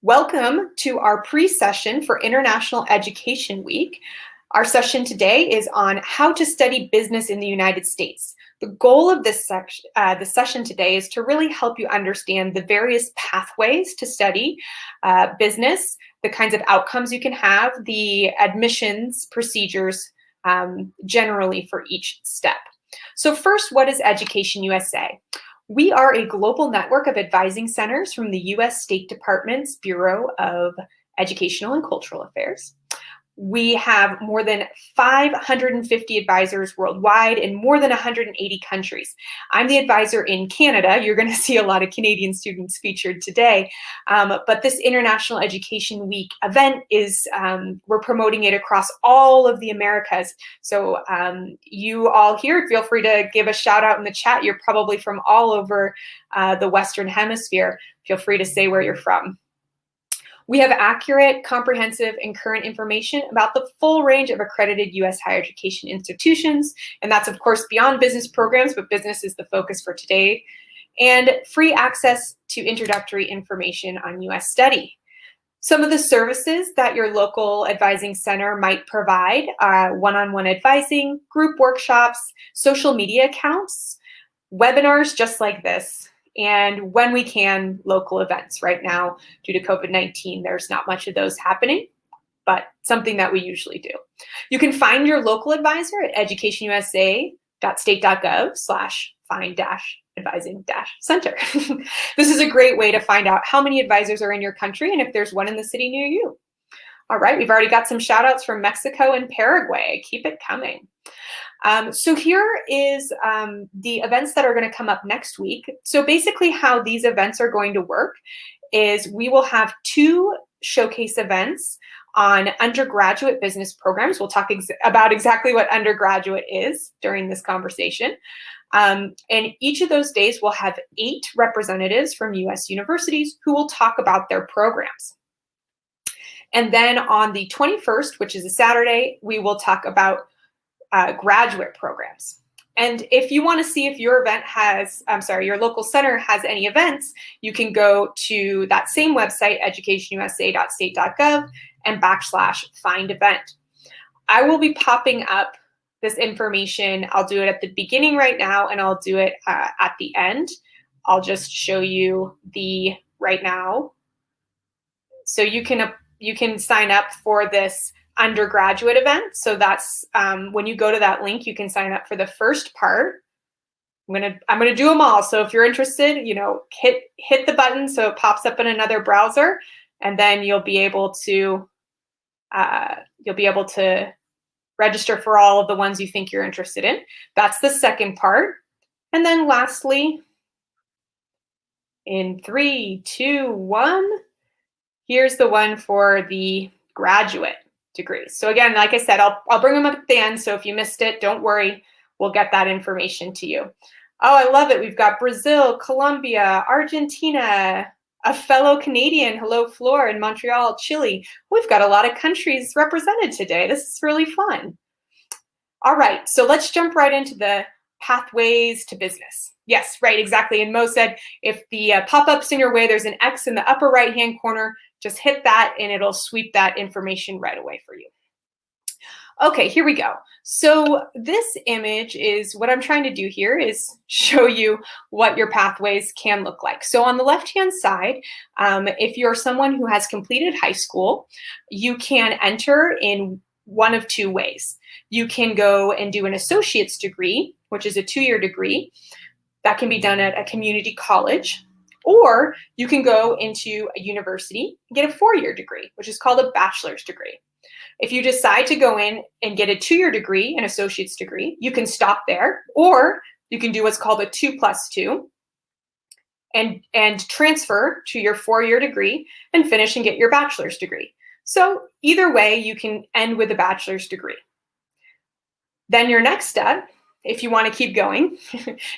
Welcome to our pre-session for International Education Week. Our session today is on how to study business in the United States. The goal of this session today is to really help you understand the various pathways to study business, the kinds of outcomes you can have, the admissions procedures generally for each step. So first, what is Education USA? We are a global network of advising centers from the U.S. State Department's Bureau of Educational and Cultural Affairs. We have more than 550 advisors worldwide in more than 180 countries. I'm the advisor in Canada. You're going to see a lot of Canadian students featured today. But this International Education Week event is, we're promoting it across all of the Americas. So you all here, feel free to give a shout out in the chat. You're probably from all over the Western Hemisphere. Feel free to say where you're from. We have accurate, comprehensive, and current information about the full range of accredited U.S. higher education institutions. And that's, of course, beyond business programs, but business is the focus for today. And free access to introductory information on U.S. study. Some of the services that your local advising center might provide are one-on-one advising, group workshops, social media accounts, webinars just like this, and when we can, local events. Right now, due to COVID-19, there's not much of those happening, but something that we usually do. You can find your local advisor at educationusa.state.gov/find-advising-center. This is a great way to find out how many advisors are in your country and if there's one in the city near you. All right, we've already got some shout outs from Mexico and Paraguay. Keep it coming. So here is the events that are going to come up next week. So basically how these events are going to work is we will have two showcase events on undergraduate business programs. We'll talk about exactly what undergraduate is during this conversation. And each of those days will have 8 representatives from U.S. universities who will talk about their programs. And then on the 21st, which is a Saturday, we will talk about graduate programs. And if you want to see if your event has, your local center has any events, you can go to that same website, educationusa.state.gov and /find event. I will be popping up this information. I'll do it at the beginning right now, and I'll do it at the end. I'll just show you the right now. So you can sign up for this undergraduate event. So that's when you go to that link, you can sign up for the first part. I'm gonna do them all. So if you're interested, hit the button so it pops up in another browser, and then you'll be able to register for all of the ones you think you're interested in. That's the second part. And then lastly, in 3, 2, 1, here's the one for the graduate degrees. So again, like I said, I'll bring them up at the end. So if you missed it, don't worry, we'll get that information to you. Oh, I love it. We've got Brazil, Colombia, Argentina, a fellow Canadian, hello Flor, in Montreal, Chile. We've got a lot of countries represented today. This is really fun. All right, so let's jump right into the pathways to business. Yes, right, exactly. And Mo said, if the pop-up's in your way, there's an X in the upper right-hand corner. Just hit that and it'll sweep that information right away for you. Okay, here we go. So this image is what I'm trying to do here is show you what your pathways can look like. So on the left-hand side, if you're someone who has completed high school, you can enter in one of 2 ways. You can go and do an associate's degree, which is a 2-year degree. That can be done at a community college. Or you can go into a university and get a 4-year degree, which is called a bachelor's degree. If you decide to go in and get a 2-year degree, an associate's degree, you can stop there, or you can do what's called a 2+2 and transfer to your 4-year degree and finish and get your bachelor's degree. So either way, you can end with a bachelor's degree. Then your next step, if you want to keep going,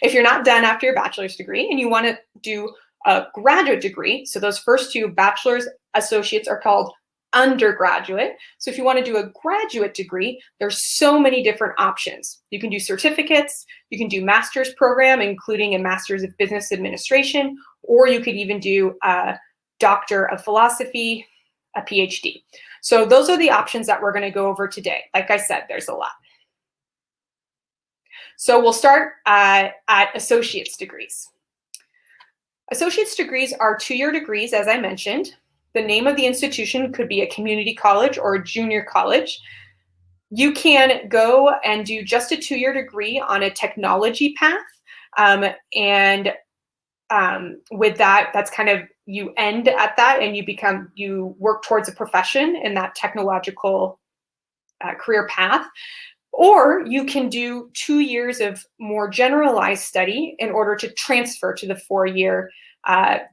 if you're not done after your bachelor's degree and you want to do a graduate degree, so those first 2 bachelor's associates are called undergraduate. So if you want to do a graduate degree, there's so many different options. You can do certificates, you can do master's program, including a master's of business administration, or you could even do a Doctor of Philosophy, a PhD. So those are the options that we're going to go over today. Like I said, there's a lot. So we'll start at associate's degrees. Associate's degrees are 2-year degrees, as I mentioned. The name of the institution could be a community college or a junior college. You can go and do just a 2-year degree on a technology path. With that, that's kind of, you end at that and you work towards a profession in that technological career path. Or you can do 2 years of more generalized study in order to transfer to the 4-year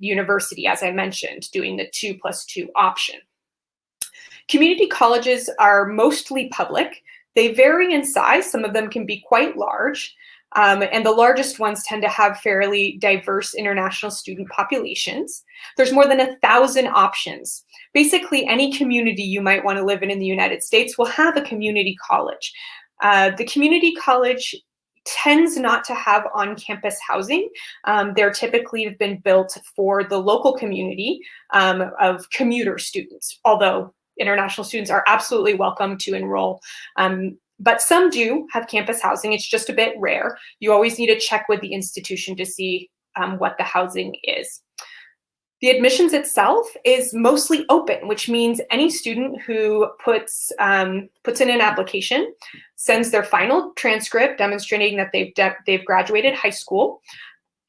university, as I mentioned, doing the 2+2 option. Community colleges are mostly public. They vary in size. Some of them can be quite large. And the largest ones tend to have fairly diverse international student populations. There's more than 1,000 options. Basically, any community you might want to live in the United States will have a community college. The community college tends not to have on-campus housing. They're typically have been built for the local community of commuter students, although international students are absolutely welcome to enroll. But some do have campus housing. It's just a bit rare. You always need to check with the institution to see what the housing is. The admissions itself is mostly open, which means any student who puts in an application, sends their final transcript demonstrating that they've graduated high school.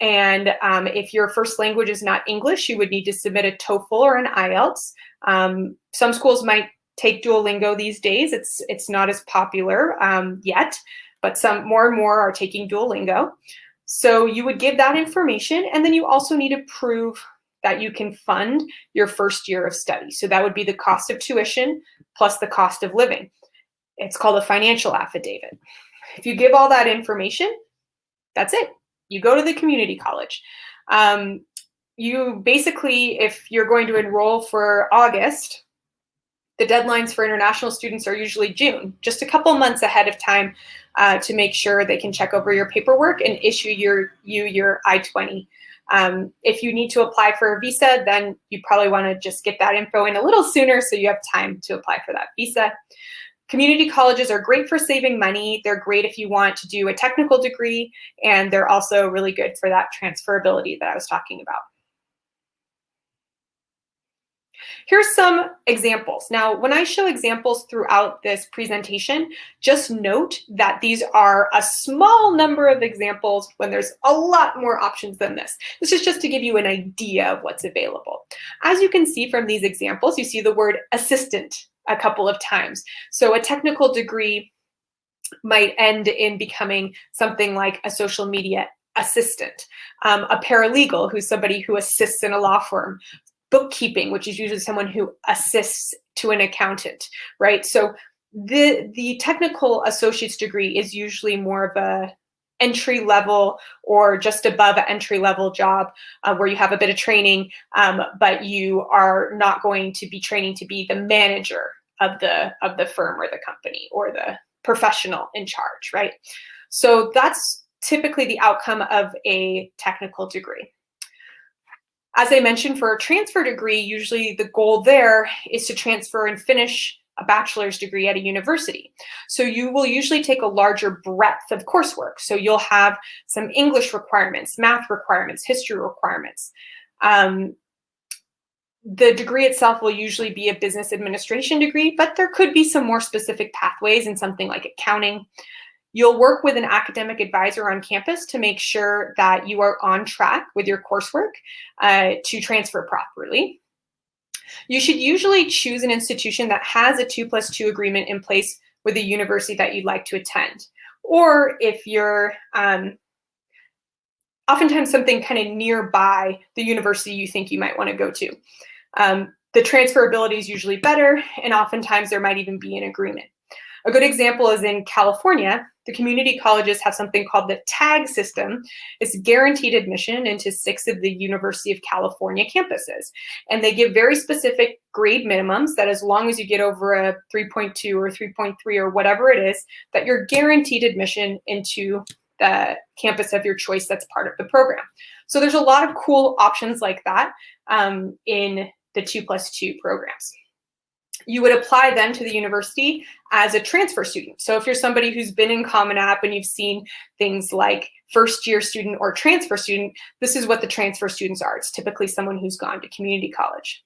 And if your first language is not English, you would need to submit a TOEFL or an IELTS. Some schools might take Duolingo these days. It's not as popular yet, but some more and more are taking Duolingo. So you would give that information, and then you also need to prove that you can fund your first year of study. So that would be the cost of tuition plus the cost of living. It's called a financial affidavit. If you give all that information, that's it. You go to the community college. You basically, if you're going to enroll for August, the deadlines for international students are usually June, just a couple months ahead of time to make sure they can check over your paperwork and issue your I-20. If you need to apply for a visa, then you probably want to just get that info in a little sooner so you have time to apply for that visa. Community colleges are great for saving money. They're great if you want to do a technical degree, and they're also really good for that transferability that I was talking about. Here's some examples. Now, when I show examples throughout this presentation, just note that these are a small number of examples when there's a lot more options than this. This is just to give you an idea of what's available. As you can see from these examples, you see the word assistant a couple of times. So a technical degree might end in becoming something like a social media assistant, a paralegal, who's somebody who assists in a law firm, bookkeeping, which is usually someone who assists to an accountant, right? So the technical associate's degree is usually more of a entry level or just above an entry level job where you have a bit of training, but you are not going to be training to be the manager of the firm or the company or the professional in charge, right? So that's typically the outcome of a technical degree. As I mentioned, for a transfer degree, usually the goal there is to transfer and finish a bachelor's degree at a university. So you will usually take a larger breadth of coursework. So you'll have some English requirements, math requirements, history requirements. The degree itself will usually be a business administration degree, but there could be some more specific pathways in something like accounting. You'll work with an academic advisor on campus to make sure that you are on track with your coursework to transfer properly. You should usually choose an institution that has a 2+2 agreement in place with the university that you'd like to attend. Or if you're oftentimes something kind of nearby the university you think you might want to go to. The transferability is usually better, and oftentimes there might even be an agreement. A good example is in California. The community colleges have something called the TAG system. It's guaranteed admission into 6 of the University of California campuses. And they give very specific grade minimums that as long as you get over a 3.2 or 3.3 or whatever it is, that you're guaranteed admission into the campus of your choice that's part of the program. So there's a lot of cool options like that. in the 2+2 programs. You would apply then to the university as a transfer student. So if you're somebody who's been in Common App and you've seen things like first-year student or transfer student, this is what the transfer students are. It's typically someone who's gone to community college.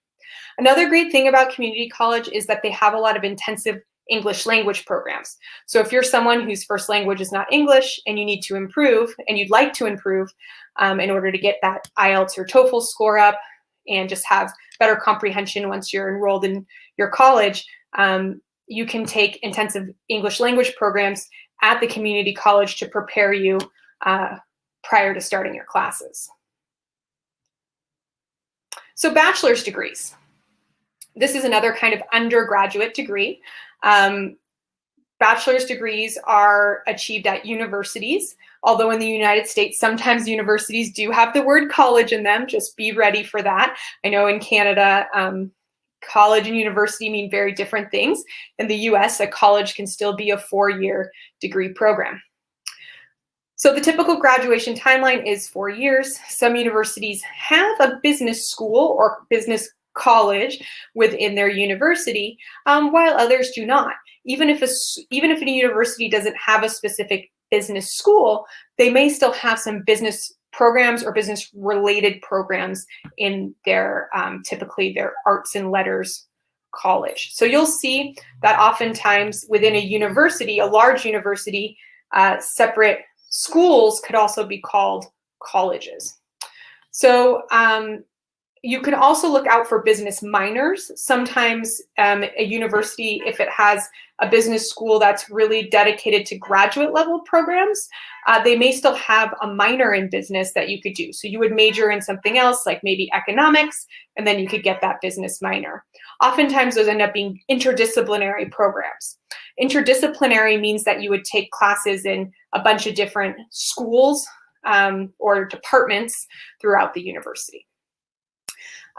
Another great thing about community college is that they have a lot of intensive English language programs. So if you're someone whose first language is not English and you need to improve and you'd like to improve in order to get that IELTS or TOEFL score up and just have better comprehension once you're enrolled in your college, you can take intensive English language programs at the community college to prepare you prior to starting your classes. So bachelor's degrees. This is another kind of undergraduate degree. Bachelor's degrees are achieved at universities, although in the United States, sometimes universities do have the word college in them. Just be ready for that. I know in Canada, college and university mean very different things. In the US, a college can still be a 4-year degree program. So the typical graduation timeline is 4 years. Some universities have a business school or business college within their university, while others do not. Even if a university doesn't have a specific business school, they may still have some business programs or business related programs in their typically their arts and letters college. So you'll see that oftentimes within a university, a large university, separate schools could also be called colleges. So you can also look out for business minors. Sometimes a university, if it has a business school that's really dedicated to graduate level programs, they may still have a minor in business that you could do. So you would major in something else, like maybe economics, and then you could get that business minor. Oftentimes those end up being interdisciplinary programs. Interdisciplinary means that you would take classes in a bunch of different schools or departments throughout the university.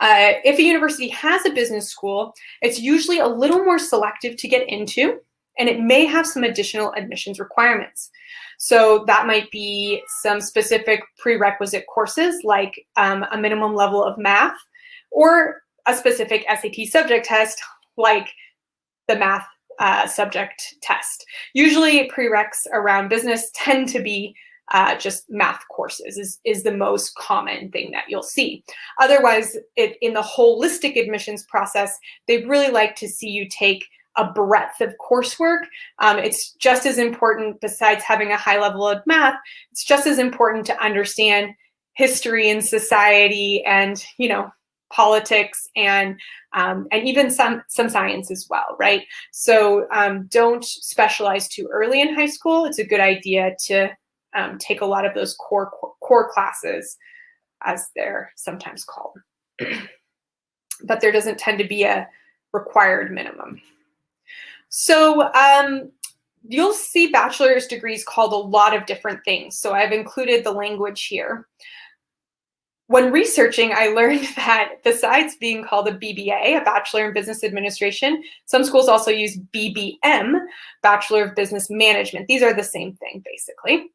If a university has a business school, it's usually a little more selective to get into, and it may have some additional admissions requirements. So that might be some specific prerequisite courses like a minimum level of math or a specific SAT subject test like the math subject test. Usually prereqs around business tend to be just math courses is the most common thing that you'll see. Otherwise, in the holistic admissions process, they really like to see you take a breadth of coursework. It's just as important, besides having a high level of math, it's just as important to understand history and society and, you know, politics and even some science as well, right? So don't specialize too early in high school. It's a good idea to take a lot of those core classes, as they're sometimes called. But there doesn't tend to be a required minimum. So you'll see bachelor's degrees called a lot of different things. So I've included the language here. When researching, I learned that besides being called a BBA, a Bachelor in Business Administration, some schools also use BBM, Bachelor of Business Management. These are the same thing, basically.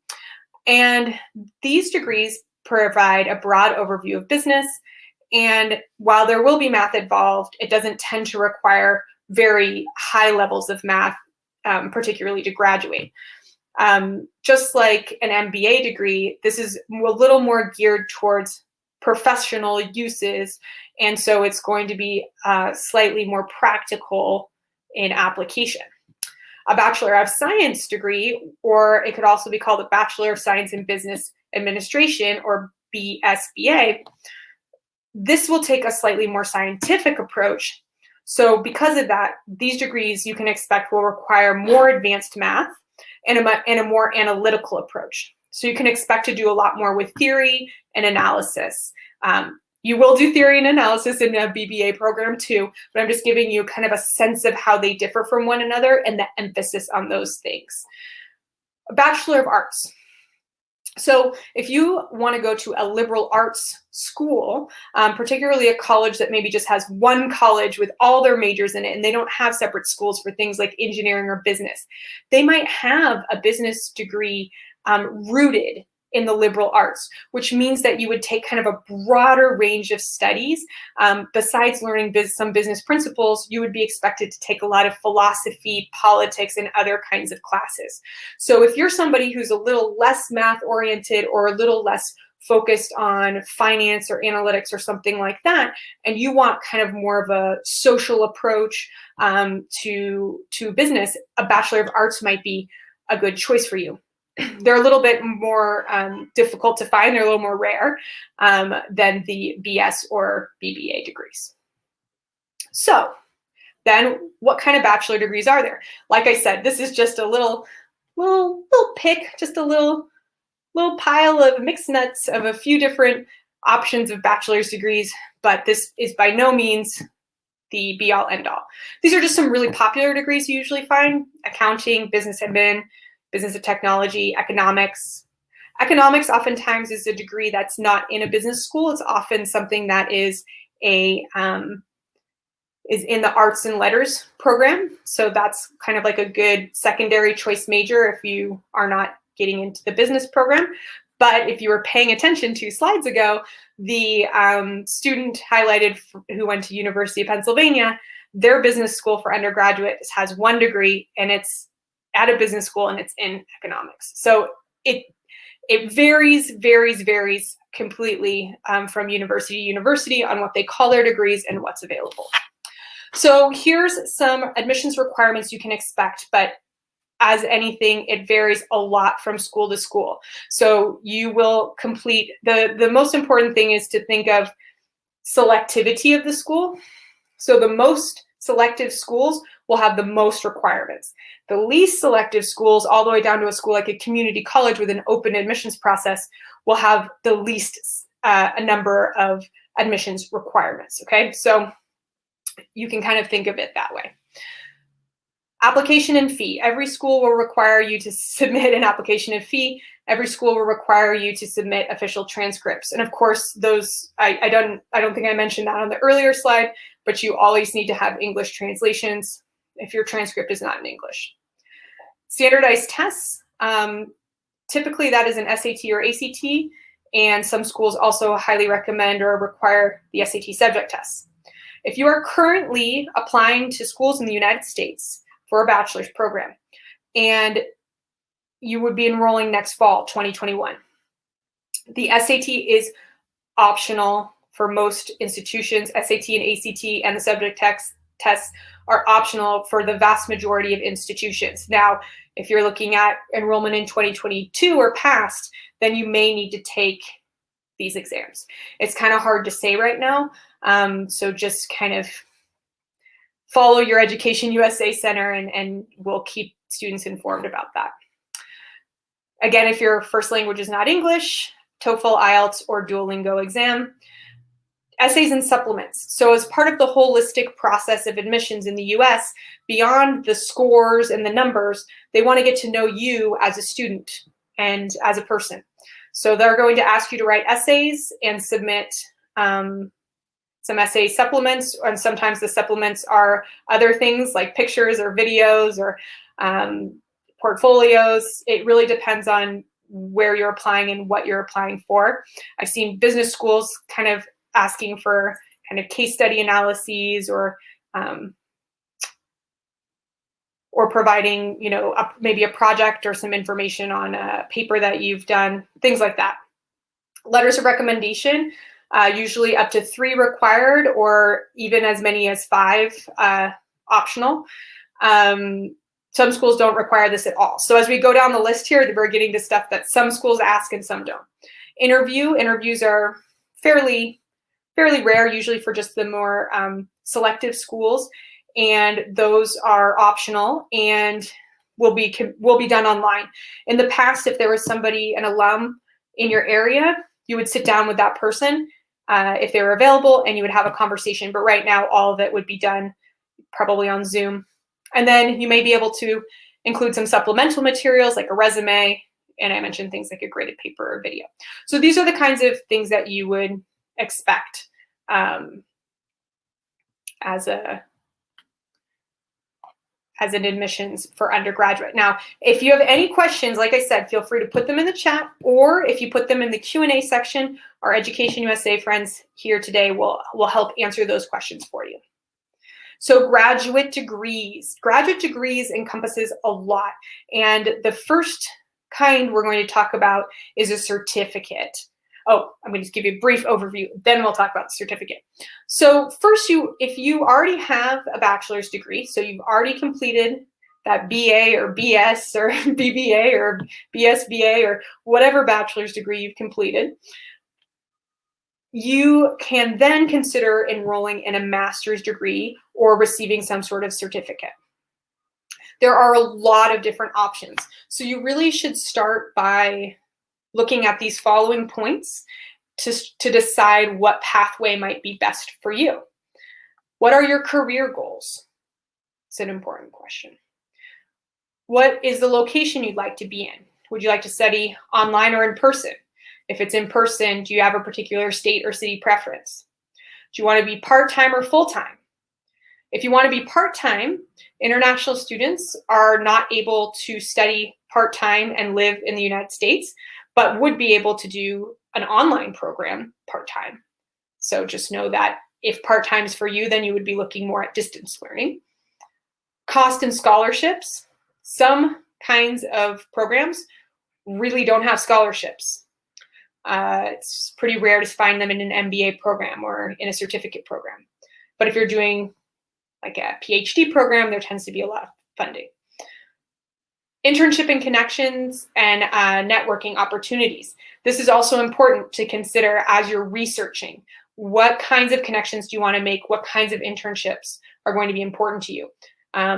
And these degrees provide a broad overview of business. And while there will be math involved, it doesn't tend to require very high levels of math, particularly to graduate. Just like an MBA degree, this is a little more geared towards professional uses. And so it's going to be slightly more practical in application. A Bachelor of Science degree, or it could also be called a Bachelor of Science in Business Administration, or BSBA, this will take a slightly more scientific approach. So because of that, these degrees you can expect will require more advanced math and a more analytical approach. So you can expect to do a lot more with theory and analysis. You will do theory and analysis in a BBA program too, but I'm just giving you kind of a sense of how they differ from one another and the emphasis on those things. A Bachelor of Arts. So if you want to go to a liberal arts school, particularly a college that maybe just has one college with all their majors in it, and they don't have separate schools for things like engineering or business, they might have a business degree rooted in the liberal arts, which means that you would take kind of a broader range of studies. Besides learning some business principles, you would be expected to take a lot of philosophy, politics, and other kinds of classes. So if you're somebody who's a little less math oriented or a little less focused on finance or analytics or something like that, and you want kind of more of a social approach to business, a Bachelor of Arts might be a good choice for you. They're a little bit more difficult to find. They're a little more rare than the BS or BBA degrees. So then what kind of bachelor degrees are there? Like I said, this is just a little pick, just a little pile of mixed nuts of a few different options of bachelor's degrees, but this is by no means the be all end all. These are just some really popular degrees you usually find: accounting, business admin, business of technology, economics. Economics oftentimes is a degree that's not in a business school. It's often something that is in the arts and letters program. So that's kind of like a good secondary choice major if you are not getting into the business program. But if you were paying attention 2 slides ago, the student highlighted who went to University of Pennsylvania, their business school for undergraduates has 1 degree, and it's at a business school, and it's in economics. So it varies completely from university to university on what they call their degrees and what's available. So here's some admissions requirements you can expect, but as anything, it varies a lot from school to school. So you will complete, the most important thing is to think of selectivity of the school. So the most selective schools will have the most requirements. The least selective schools, all the way down to a school like a community college with an open admissions process, will have the least a number of admissions requirements, okay? So you can kind of think of it that way. Application and fee. Every school will require you to submit an application and fee. Every school will require you to submit official transcripts. And of course, those, I don't think I mentioned that on the earlier slide, but you always need to have English translations if your transcript is not in English. Standardized tests. Typically that is an SAT or ACT, and some schools also highly recommend or require the SAT subject tests. If you are currently applying to schools in the United States for a bachelor's program, and you would be enrolling next fall, 2021. The SAT is optional for most institutions. SAT and ACT and the subject tests are optional for the vast majority of institutions. Now, if you're looking at enrollment in 2022 or past, then you may need to take these exams. It's kind of hard to say right now, so just kind of follow your EducationUSA Center, and we'll keep students informed about that. Again, if your first language is not English, TOEFL, IELTS, or Duolingo exam. Essays and supplements. So as part of the holistic process of admissions in the US, beyond the scores and the numbers, they want to get to know you as a student and as a person. So they're going to ask you to write essays and submit some essay supplements, and sometimes the supplements are other things like pictures or videos or portfolios. It really depends on where you're applying and what you're applying for. I've seen business schools kind of asking for kind of case study analyses or providing, you know, maybe a project or some information on a paper that you've done, things like that. Letters of recommendation, usually up to 3 required, or even as many as 5 optional. Some schools don't require this at all. So as we go down the list here, we're getting to stuff that some schools ask and some don't. Interviews are fairly rare, usually for just the more selective schools, and those are optional and will be done online. In the past, if there was somebody, an alum in your area, you would sit down with that person if they were available, and you would have a conversation. But right now, all of it would be done probably on Zoom. And then you may be able to include some supplemental materials like a resume, and I mentioned things like a graded paper or video. So these are the kinds of things that you would expect as as an admissions for undergraduate. Now, if you have any questions, like I said, feel free to put them in the chat, or if you put them in the Q&A section, our Education USA friends here today will help answer those questions for you. So graduate degrees. Graduate degrees encompasses a lot. And the first kind we're going to talk about is a certificate. Oh, I'm going to just give you a brief overview, then we'll talk about the certificate. So first, if you already have a bachelor's degree, so you've already completed that BA or BS or BBA or BSBA or whatever bachelor's degree you've completed, you can then consider enrolling in a master's degree or receiving some sort of certificate. There are a lot of different options. So you really should start by looking at these following points to decide what pathway might be best for you. What are your career goals? It's an important question. What is the location you'd like to be in? Would you like to study online or in person? If it's in person, do you have a particular state or city preference? Do you want to be part-time or full-time? If you want to be part-time, international students are not able to study part-time and live in the United States, but would be able to do an online program part-time. So just know that if part-time is for you, then you would be looking more at distance learning. Cost and scholarships. Some kinds of programs really don't have scholarships. It's pretty rare to find them in an MBA program or in a certificate program. But if you're doing like a PhD program, there tends to be a lot of funding. Internship and connections and networking opportunities. This is also important to consider as you're researching. What kinds of connections do you want to make? What kinds of internships are going to be important to you?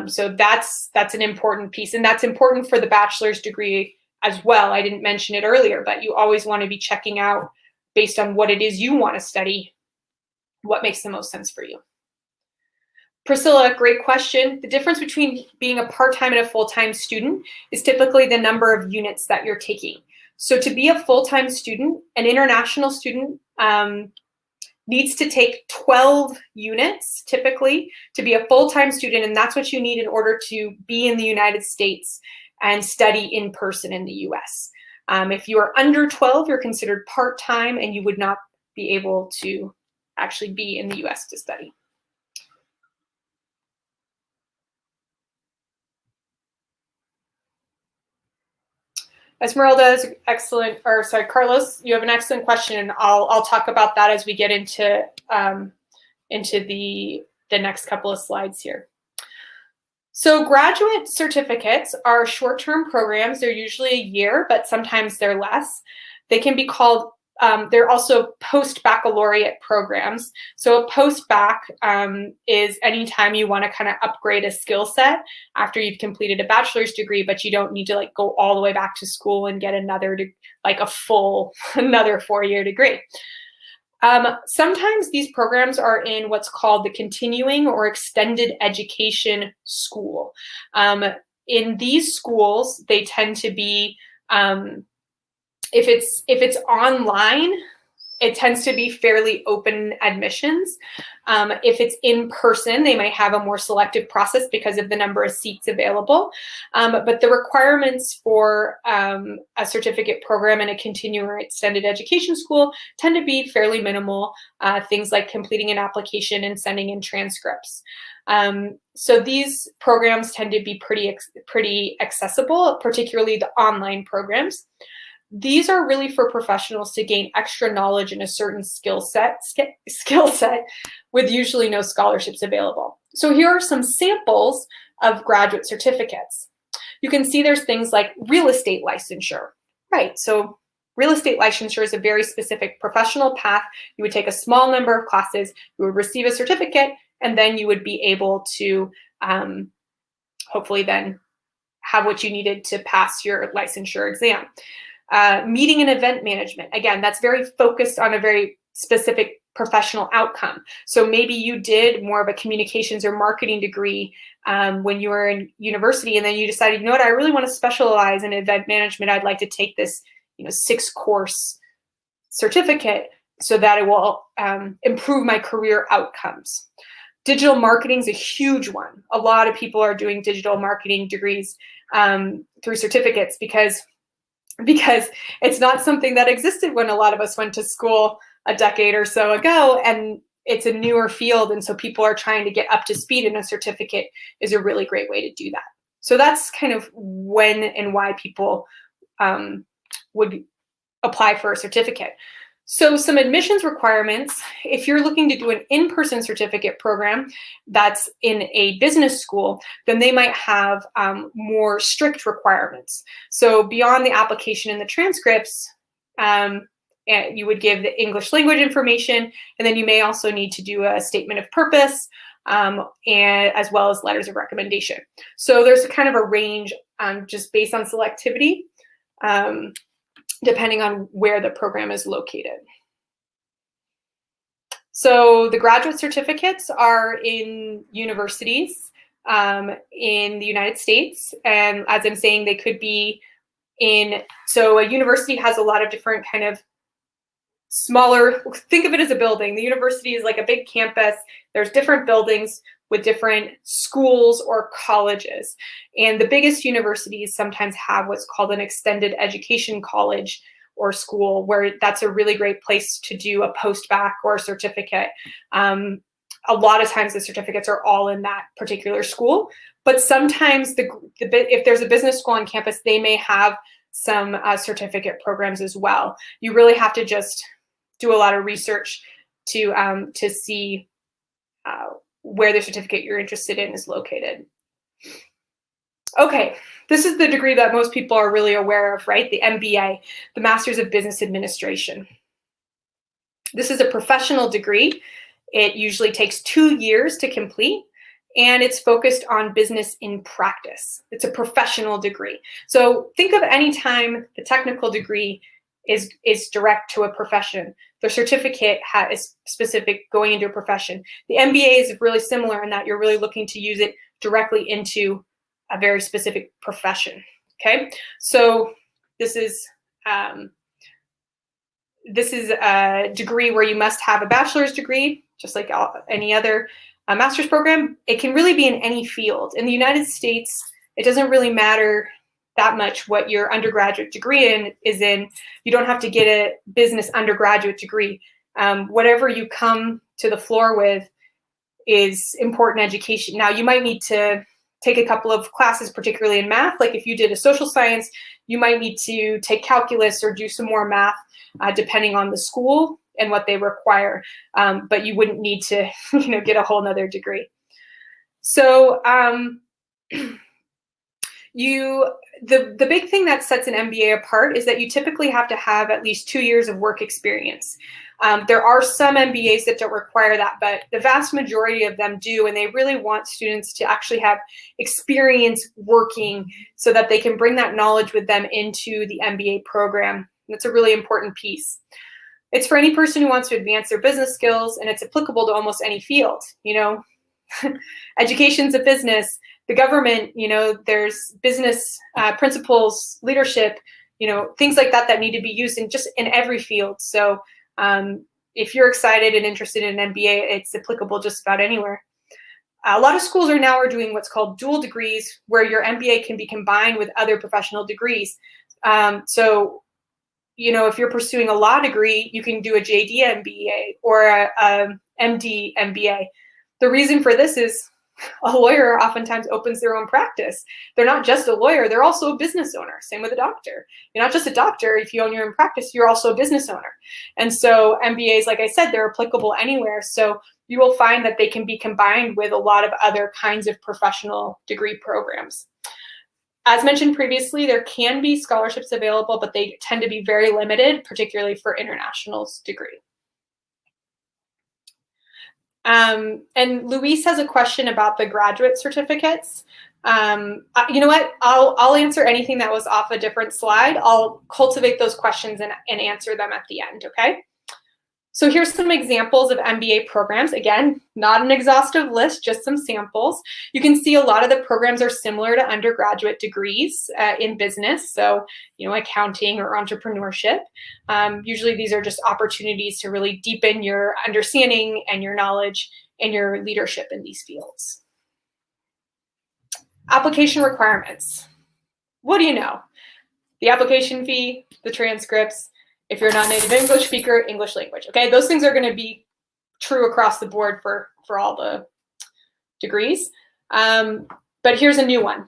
So that's an important piece, and that's important for the bachelor's degree as well. I didn't mention it earlier, but you always want to be checking out, based on what it is you want to study, what makes the most sense for you. Priscilla, great question. The difference between being a part-time and a full-time student is typically the number of units that you're taking. So to be a full-time student, an international student needs to take 12 units typically to be a full-time student, and that's what you need in order to be in the United States and study in person in the US. If you are under 12, you're considered part-time and you would not be able to actually be in the US to study. Esmeralda is excellent, or sorry, Carlos, you have an excellent question, and I'll talk about that as we get into the next couple of slides here. So graduate certificates are short-term programs. They're usually a year, but sometimes they're less. They can be called, they're also post-baccalaureate programs. So a post-bac is anytime you want to kind of upgrade a skill set after you've completed a bachelor's degree, but you don't need to like go all the way back to school and get another, like a full, another 4-year degree. Sometimes these programs are in what's called the continuing or extended education school. In these schools, they tend to be, if it's online, it tends to be fairly open admissions. If it's in person, they might have a more selective process because of the number of seats available. But the requirements for a certificate program in a continuing or extended education school tend to be fairly minimal, things like completing an application and sending in transcripts. So these programs tend to be pretty accessible, particularly the online programs. These are really for professionals to gain extra knowledge in a certain skill set with usually no scholarships available. So here are some samples of graduate certificates. You can see there's things like real estate licensure, right? So real estate licensure is a very specific professional path. You would take a small number of classes, you would receive a certificate, and then you would be able to hopefully then have what you needed to pass your licensure exam. Meeting and event management. Again, that's very focused on a very specific professional outcome. So maybe you did more of a communications or marketing degree when you were in university, and then you decided, you know what, I really want to specialize in event management. I'd like to take this, 6-course certificate so that it will improve my career outcomes. Digital marketing is a huge one. A lot of people are doing digital marketing degrees through certificates because it's not something that existed when a lot of us went to school a decade or so ago, and it's a newer field, and so people are trying to get up to speed, and a certificate is a really great way to do that. So that's kind of when and why people would apply for a certificate. So some admissions requirements, if you're looking to do an in-person certificate program that's in a business school, then they might have more strict requirements. So beyond the application and the transcripts, you would give the English language information, and then you may also need to do a statement of purpose, and as well as letters of recommendation. So there's kind of a range just based on selectivity, depending on where the program is located. So the graduate certificates are in universities in the United States. And as I'm saying, they could be so a university has a lot of different kind of smaller, think of it as a building. The university is like a big campus. There's different buildings with different schools or colleges. And the biggest universities sometimes have what's called an extended education college or school, where that's a really great place to do a post-bac or a certificate. A lot of times the certificates are all in that particular school, but sometimes if there's a business school on campus, they may have some certificate programs as well. You really have to just do a lot of research to see where the certificate you're interested in is located. Okay, this is the degree that most people are really aware of, right? The MBA, the Masters of Business Administration. This is a professional degree. It usually takes 2 years to complete, and it's focused on business in practice. It's a professional degree. So think of any time the technical degree is direct to a profession. The certificate is specific going into a profession. The MBA is really similar in that you're really looking to use it directly into a very specific profession. Okay, so this is a degree where you must have a bachelor's degree, just like any other master's program. It can really be in any field. In the United States, it doesn't really matter that much what your undergraduate degree is in. You don't have to get a business undergraduate degree. Whatever you come to the floor with is important education. Now, you might need to take a couple of classes, particularly in math. Like if you did a social science, you might need to take calculus or do some more math, depending on the school and what they require. But you wouldn't need to, get a whole nother degree. So the big thing that sets an MBA apart is that you typically have to have at least 2 years of work experience. There are some MBAs that don't require that, but the vast majority of them do, and they really want students to actually have experience working so that they can bring that knowledge with them into the MBA program. That's a really important piece. It's for any person who wants to advance their business skills, and it's applicable to almost any field. Education's a business. The government, there's business principles, leadership, things like that need to be used in every field. So if you're excited and interested in an MBA, it's applicable just about anywhere. A lot of schools are doing what's called dual degrees, where your MBA can be combined with other professional degrees. So, if you're pursuing a law degree, you can do a JD MBA or a MD MBA. The reason for this is a lawyer oftentimes opens their own practice. They're not just a lawyer, they're also a business owner. Same with a doctor. You're not just a doctor. If you own your own practice, you're also a business owner. And so MBAs, like I said, they're applicable anywhere. So you will find that they can be combined with a lot of other kinds of professional degree programs. As mentioned previously, there can be scholarships available, but they tend to be very limited, particularly for internationals degree. And Luis has a question about the graduate certificates. You know what? I'll answer anything that was off a different slide. I'll cultivate those questions and answer them at the end, okay? So here's some examples of MBA programs. Again, not an exhaustive list, just some samples. You can see a lot of the programs are similar to undergraduate degrees in business. So, accounting or entrepreneurship. Usually these are just opportunities to really deepen your understanding and your knowledge and your leadership in these fields. Application requirements. What do you know? The application fee, the transcripts. If you're not a native English speaker, English language. Okay, those things are going to be true across the board for all the degrees. But here's a new one,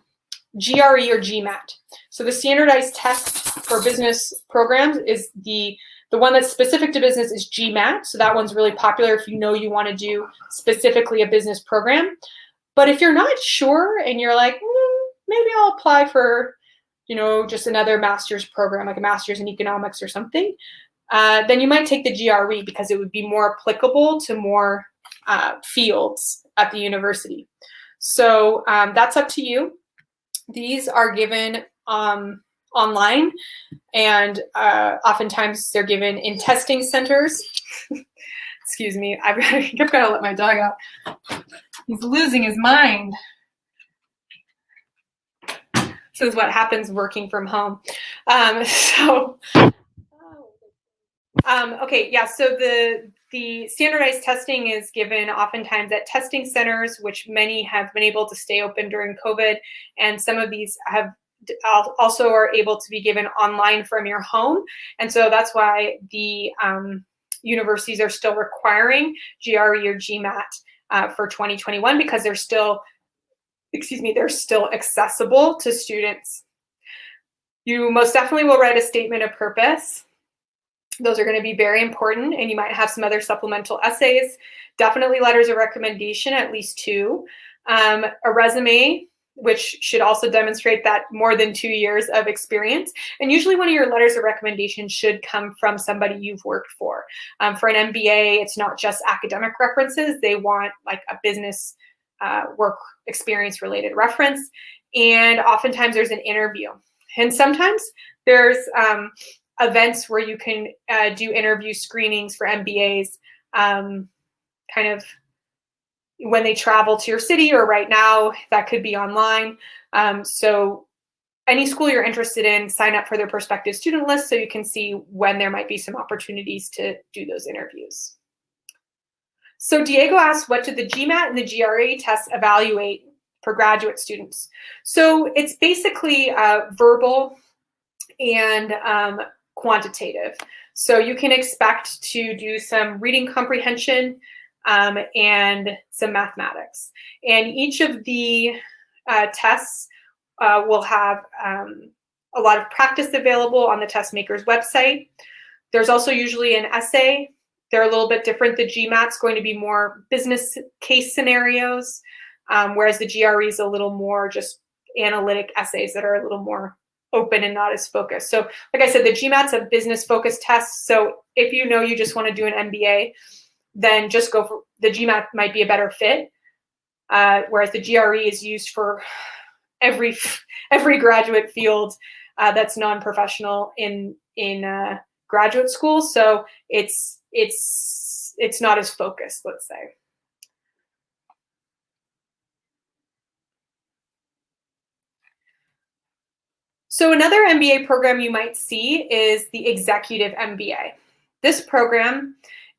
GRE or GMAT. So the standardized test for business programs is the one that's specific to business is GMAT. So that one's really popular if you know you want to do specifically a business program. But if you're not sure and you're like, maybe I'll apply for, just another master's program, like a master's in economics or something, then you might take the GRE because it would be more applicable to more fields at the university. So that's up to you. These are given online, and oftentimes they're given in testing centers. Excuse me, I've got to let my dog out. He's losing his mind. This is what happens working from home. Okay, yeah, so the standardized testing is given oftentimes at testing centers, which many have been able to stay open during COVID, and some of these have also are able to be given online from your home. And so that's why the universities are still requiring GRE or GMAT for 2021, because they're still accessible to students. You most definitely will write a statement of purpose. Those are going to be very important, and you might have some other supplemental essays. Definitely letters of recommendation, at least 2. A resume, which should also demonstrate that more than 2 years of experience. And usually one of your letters of recommendation should come from somebody you've worked for. For an MBA, it's not just academic references. They want like a business work experience related reference. And oftentimes there's an interview. And sometimes there's events where you can do interview screenings for MBAs kind of when they travel to your city, or right now that could be online. So any school you're interested in, sign up for their prospective student list so you can see when there might be some opportunities to do those interviews. So Diego asked, what did the GMAT and the GRE tests evaluate for graduate students? So it's basically verbal and quantitative. So you can expect to do some reading comprehension and some mathematics. And each of the tests will have a lot of practice available on the test maker's website. There's also usually an essay. They're a little bit different. The GMAT's going to be more business case scenarios, whereas the GRE is a little more just analytic essays that are a little more open and not as focused. So like I said, the GMAT's a business focused test. So if you know you just want to do an MBA, then just go for the GMAT might be a better fit. Whereas the GRE is used for every graduate field that's non-professional in graduate school. So it's not as focused, let's say. So another MBA program you might see is the Executive MBA. This program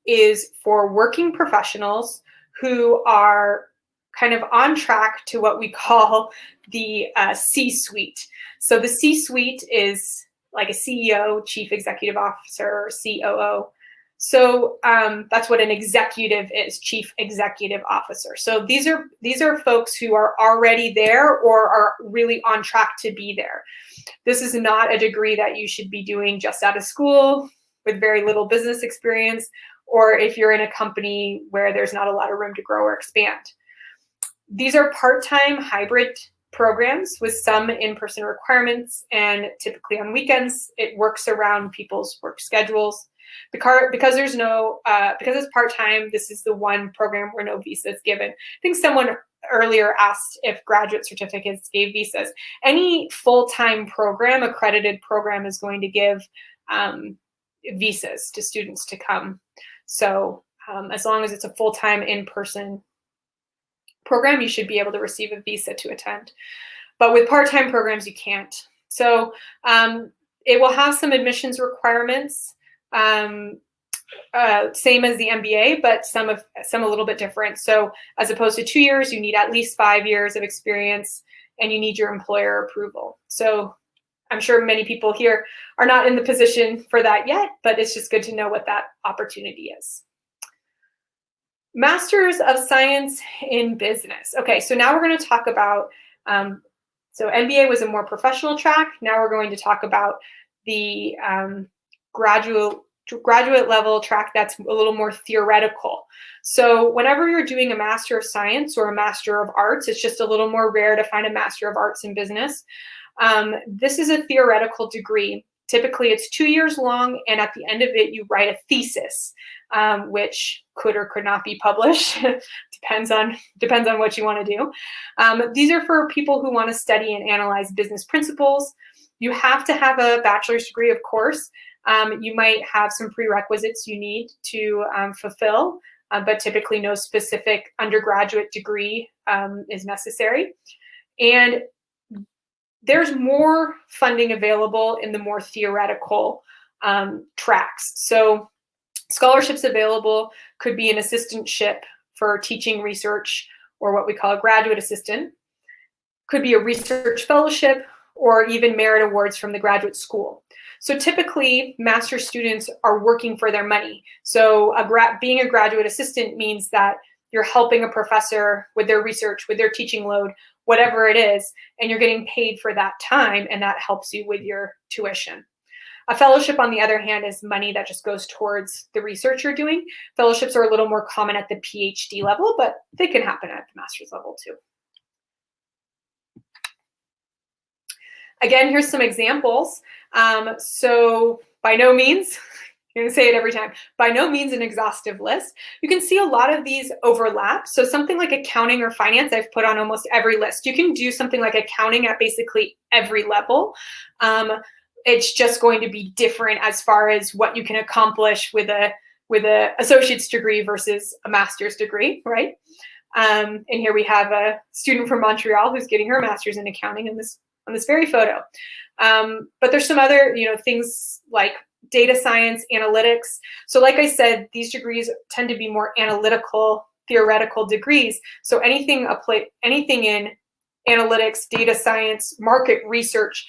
is for working professionals who are kind of on track to what we call the C-suite. So the C-suite is like a CEO, Chief Executive Officer, or COO. So that's what an executive is, Chief Executive Officer. So these are folks who are already there or are really on track to be there. This is not a degree that you should be doing just out of school with very little business experience, or if you're in a company where there's not a lot of room to grow or expand. These are part-time hybrid programs with some in-person requirements, and typically on weekends. It works around people's work schedules. Because there's no, because it's part-time, this is the one program where no visa is given. I think someone earlier asked if graduate certificates gave visas. Any full-time program, accredited program, is going to give visas to students to come. So as long as it's a full-time in-person program, you should be able to receive a visa to attend. But with part-time programs, you can't. So it will have some admissions requirements. same as the MBA, but some a little bit different. So as opposed to 2 years, you need at least 5 years of experience, and you need your employer approval. So I'm sure many people here are not in the position for that yet, but it's just good to know what that opportunity is. Masters of Science in Business. Okay, so now we're going to talk about, so MBA was a more professional track. Now we're going to talk about the graduate level track that's a little more theoretical. So whenever you're doing a Master of Science or a Master of Arts, it's just a little more rare to find a Master of Arts in Business. This is a theoretical degree. Typically it's 2 years long, and at the end of it, you write a thesis, which could or could not be published. depends on what you want to do. These are for people who want to study and analyze business principles. You have to have a bachelor's degree, of course. You might have some prerequisites you need to fulfill, but typically no specific undergraduate degree is necessary. And there's more funding available in the more theoretical tracks. So scholarships available could be an assistantship for teaching research, or what we call a graduate assistant. Could be a research fellowship, or even merit awards from the graduate school. So typically, master's students are working for their money. So being a graduate assistant means that you're helping a professor with their research, with their teaching load, whatever it is, and you're getting paid for that time, and that helps you with your tuition. A fellowship, on the other hand, is money that just goes towards the research you're doing. Fellowships are a little more common at the PhD level, but they can happen at the master's level too. Again, here's some examples. So by no means, I'm going to say it every time, by no means an exhaustive list. You can see a lot of these overlap. So something like accounting or finance, I've put on almost every list. You can do something like accounting at basically every level. It's just going to be different as far as what you can accomplish with a associate's degree versus a master's degree, right? And here we have a student from Montreal who's getting her master's in accounting on this very photo. But there's some other, things like data science, analytics. So like I said, these degrees tend to be more analytical, theoretical degrees. So anything in analytics, data science, market research,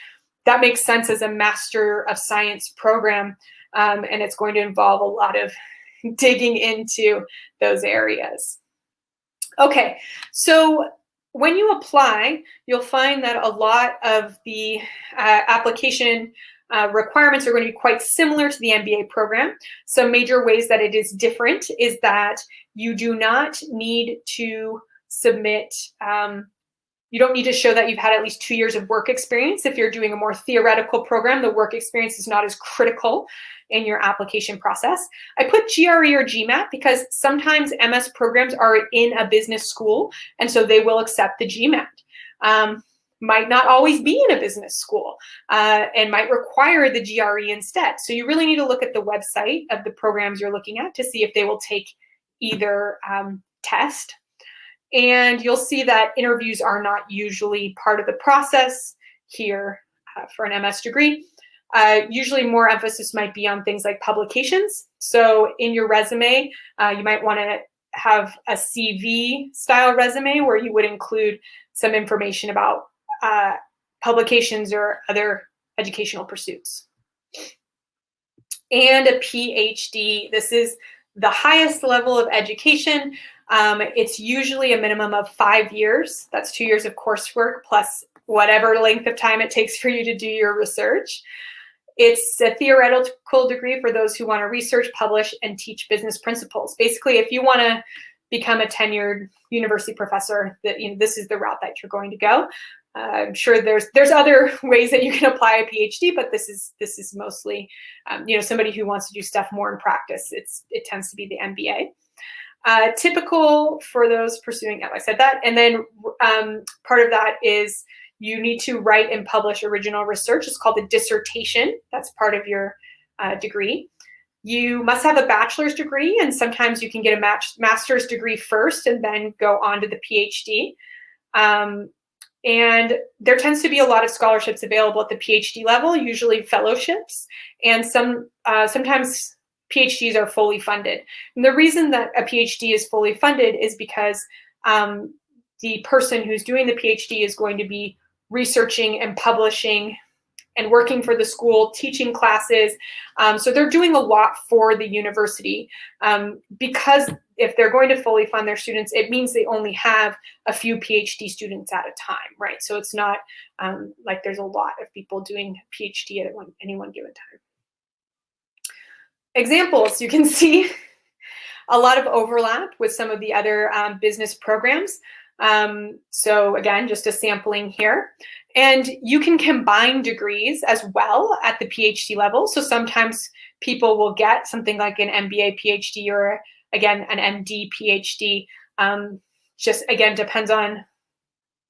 that makes sense as a Master of Science program. And it's going to involve a lot of digging into those areas. Okay, so when you apply, you'll find that a lot of the application requirements are going to be quite similar to the MBA program. Some major ways that it is different is that you do not need to submit, you don't need to show that you've had at least 2 years of work experience. If you're doing a more theoretical program, the work experience is not as critical in your application process. I put GRE or GMAT because sometimes MS programs are in a business school, and so they will accept the GMAT. Might not always be in a business school and might require the GRE instead. So you really need to look at the website of the programs you're looking at to see if they will take either test. And you'll see that interviews are not usually part of the process here for an MS degree. Usually more emphasis might be on things like publications. So in your resume, you might want to have a CV style resume where you would include some information about publications or other educational pursuits. And a PhD. This is the highest level of education. It's usually a minimum of 5 years. That's 2 years of coursework plus whatever length of time it takes for you to do your research. It's a theoretical degree for those who want to research, publish, and teach business principles. Basically, if you want to become a tenured university professor, this is the route that you're going to go. I'm sure there's other ways that you can apply a PhD, but this is mostly somebody who wants to do stuff more in practice. It tends to be the MBA. Typical for those pursuing, I said that, and then part of that is you need to write and publish original research. It's called a dissertation. That's part of your degree. You must have a bachelor's degree, and sometimes you can get a master's degree first and then go on to the PhD. And there tends to be a lot of scholarships available at the PhD level, usually fellowships, and sometimes PhDs are fully funded. And the reason that a PhD is fully funded is because the person who's doing the PhD is going to be researching and publishing and working for the school, teaching classes. So they're doing a lot for the university, because if they're going to fully fund their students, it means they only have a few PhD students at a time, right? So it's not like there's a lot of people doing PhD at any one given time. Examples, you can see a lot of overlap with some of the other business programs. So again, just a sampling here. And you can combine degrees as well at the PhD level. So sometimes people will get something like an MBA PhD or, again, an MD PhD. Just, again, depends on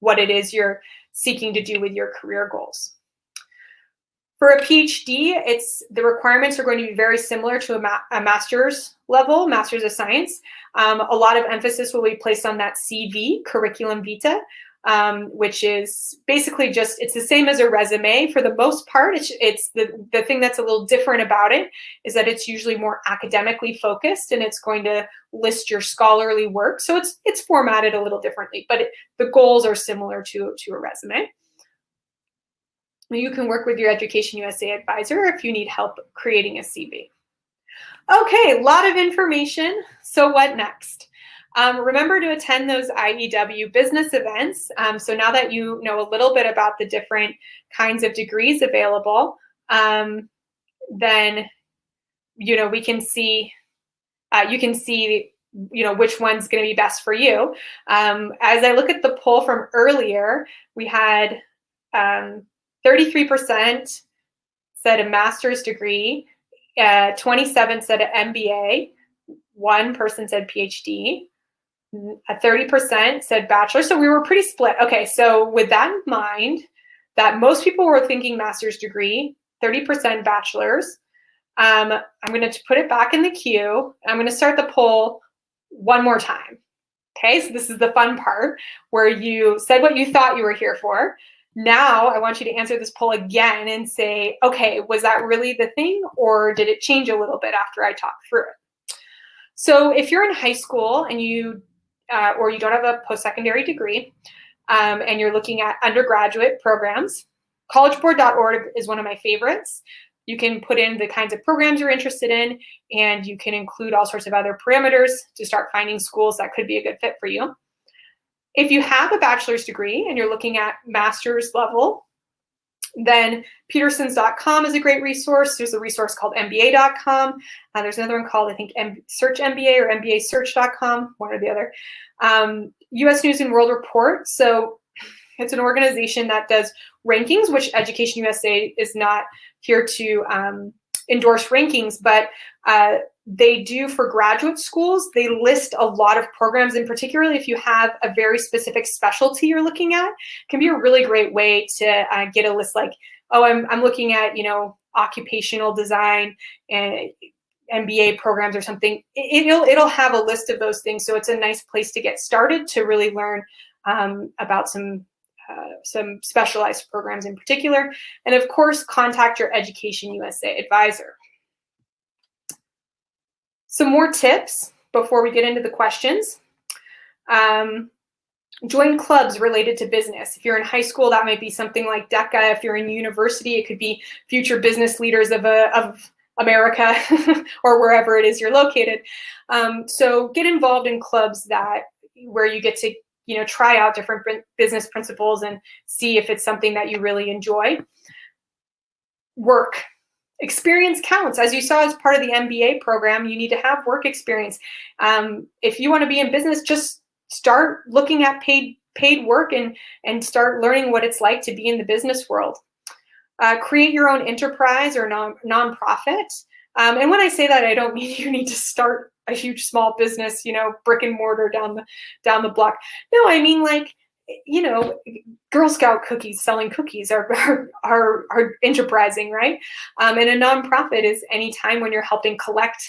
what it is you're seeking to do with your career goals. For a PhD, the requirements are going to be very similar to a master's level, Master's of Science. A lot of emphasis will be placed on that CV, curriculum vitae, which is basically just, it's the same as a resume for the most part. It's the thing that's a little different about it is that it's usually more academically focused, and it's going to list your scholarly work. So it's formatted a little differently, but the goals are similar to a resume. You can work with your Education USA advisor if you need help creating a CV. Okay, a lot of information. So what next? Remember to attend those IEW business events. So now that you know a little bit about the different kinds of degrees available, then we can see you can see which one's going to be best for you. As I look at the poll from earlier, we had 33% said a master's degree, 27 said an MBA, 1 person said PhD, 30% said bachelor. So we were pretty split. Okay, so with that in mind, that most people were thinking master's degree, 30% bachelor's. I'm going to put it back in the queue. I'm going to start the poll one more time. Okay, so this is the fun part where you said what you thought you were here for. Now I want you to answer this poll again and say, okay, was that really the thing, or did it change a little bit after I talked through it? So if you're in high school and you don't have a post-secondary degree, and you're looking at undergraduate programs, collegeboard.org is one of my favorites. You can put in the kinds of programs you're interested in, and you can include all sorts of other parameters to start finding schools that could be a good fit for you. If you have a bachelor's degree and you're looking at master's level, then petersons.com is a great resource. There's a resource called mba.com. There's another one called, I think, Search MBA or mbasearch.com, one or the other. US News and World Report. So it's an organization that does rankings, which Education USA is not here to endorse rankings, but they do for graduate schools. They list a lot of programs, and particularly if you have a very specific specialty you're looking at, can be a really great way to get a list like, oh, I'm looking at, occupational design and MBA programs or something. It'll have a list of those things. So it's a nice place to get started to really learn about some specialized programs in particular. And of course, contact your Education USA advisor. Some more tips before we get into the questions. Join clubs related to business. If you're in high school, that might be something like DECA. If you're in university, it could be Future Business Leaders of America or wherever it is you're located. So get involved in clubs where you get to try out different business principles and see if it's something that you really enjoy. Work. Experience counts. As you saw as part of the MBA program, you need to have work experience. If you want to be in business, just start looking at paid work and start learning what it's like to be in the business world. Create your own enterprise or nonprofit. And when I say that, I don't mean you need to start a huge small business, brick and mortar down the block. No, I mean like, Girl Scout cookies, selling cookies are enterprising, right? And a nonprofit is any time when you're helping collect.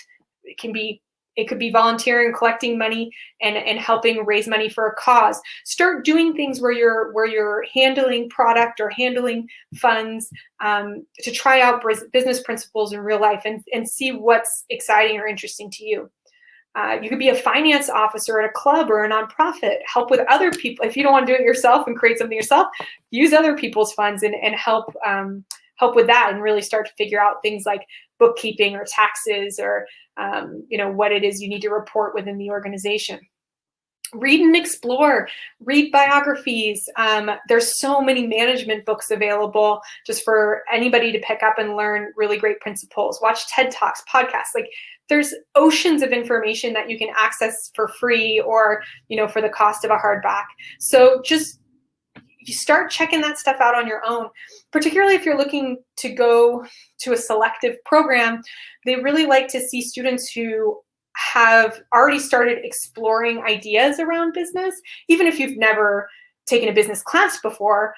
It can be It could be volunteering, collecting money, and helping raise money for a cause. Start doing things where you're handling product or handling funds, to try out business principles in real life and see what's exciting or interesting to you. You could be a finance officer at a club or a nonprofit, help with other people. If you don't want to do it yourself and create something yourself, use other people's funds and help with that, and really start to figure out things like bookkeeping or taxes, or what it is you need to report within the organization. Read and explore, read biographies. There's so many management books available just for anybody to pick up and learn really great principles. Watch TED Talks, podcasts. Like, there's oceans of information that you can access for free, or, for the cost of a hardback. So just you start checking that stuff out on your own, particularly if you're looking to go to a selective program. They really like to see students who have already started exploring ideas around business. Even if you've never taken a business class before,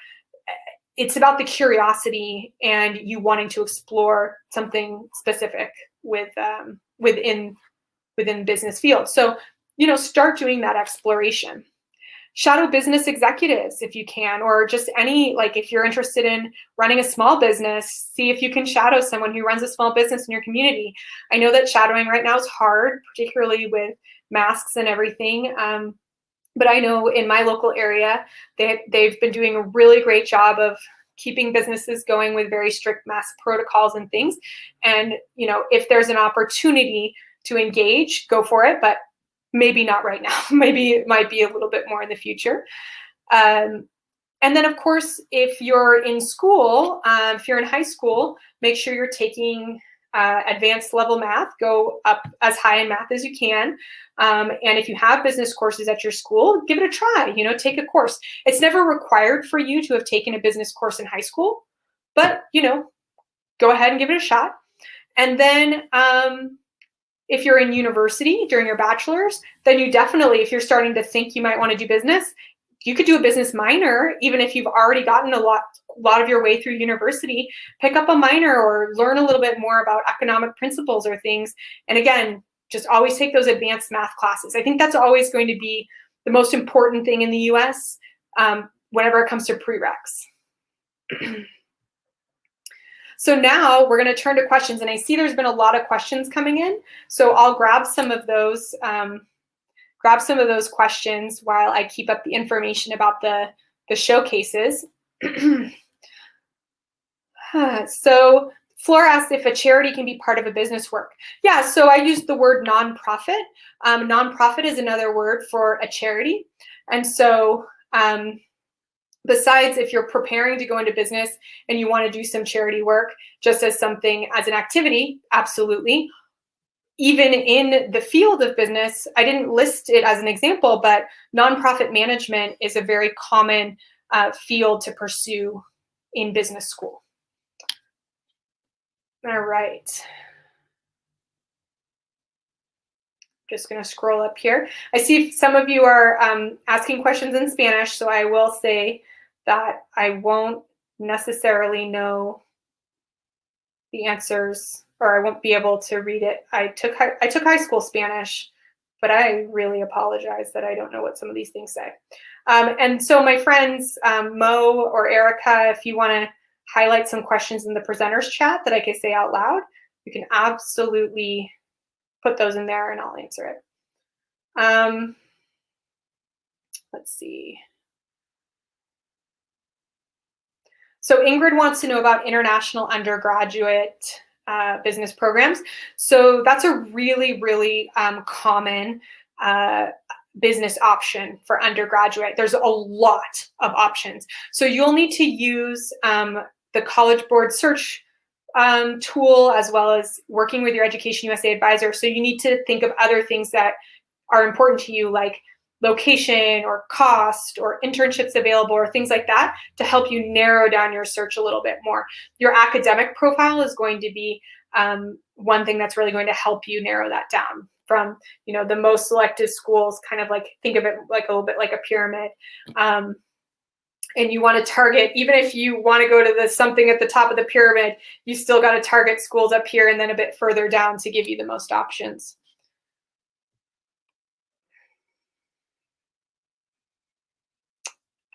it's about the curiosity and you wanting to explore something specific within business field. So, start doing that exploration. Shadow business executives if you can, or just if you're interested in running a small business, see if you can shadow someone who runs a small business in your community. I know that shadowing right now is hard, particularly with masks and everything. But I know in my local area, they've been doing a really great job of keeping businesses going with very strict mask protocols and things. And, if there's an opportunity to engage, go for it. But maybe not right now. Maybe it might be a little bit more in the future. And then, of course, if you're in school, if you're in high school, make sure you're taking advanced level math. Go up as high in math as you can. And if you have business courses at your school, give it a try. Take a course. It's never required for you to have taken a business course in high school, but, go ahead and give it a shot. And then, if you're in university during your bachelor's, then you definitely, if you're starting to think you might want to do business, you could do a business minor. Even if you've already gotten a lot of your way through university, pick up a minor or learn a little bit more about economic principles or things. And again, just always take those advanced math classes. I think that's always going to be the most important thing in the US whenever it comes to prereqs. So now we're going to turn to questions, and I see there's been a lot of questions coming in. So I'll grab some of those questions while I keep up the information about the showcases. So Flora asked if a charity can be part of a business work. Yeah, so I used the word nonprofit. Nonprofit is another word for a charity. And so besides, if you're preparing to go into business and you want to do some charity work just as an activity, absolutely. Even in the field of business, I didn't list it as an example, but nonprofit management is a very common field to pursue in business school. All right. Just going to scroll up here. I see some of you are asking questions in Spanish, so I will say that I won't necessarily know the answers, or I won't be able to read it. I took high school Spanish, but I really apologize that I don't know what some of these things say. And so my friends, Mo or Erica, if you want to highlight some questions in the presenters chat that I can say out loud, you can absolutely put those in there and I'll answer it. Let's see. So Ingrid wants to know about international undergraduate business programs. So that's a really, really common business option for undergraduate. There's a lot of options. So you'll need to use the College Board search tool, as well as working with your EducationUSA advisor. So you need to think of other things that are important to you, like location or cost or internships available or things like that, to help you narrow down your search a little bit more. Your academic profile is going to be one thing that's really going to help you narrow that down from, the most selective schools, kind of like, think of it like a little bit like a pyramid. And you want to target, even if you want to go to something at the top of the pyramid, you still got to target schools up here and then a bit further down to give you the most options.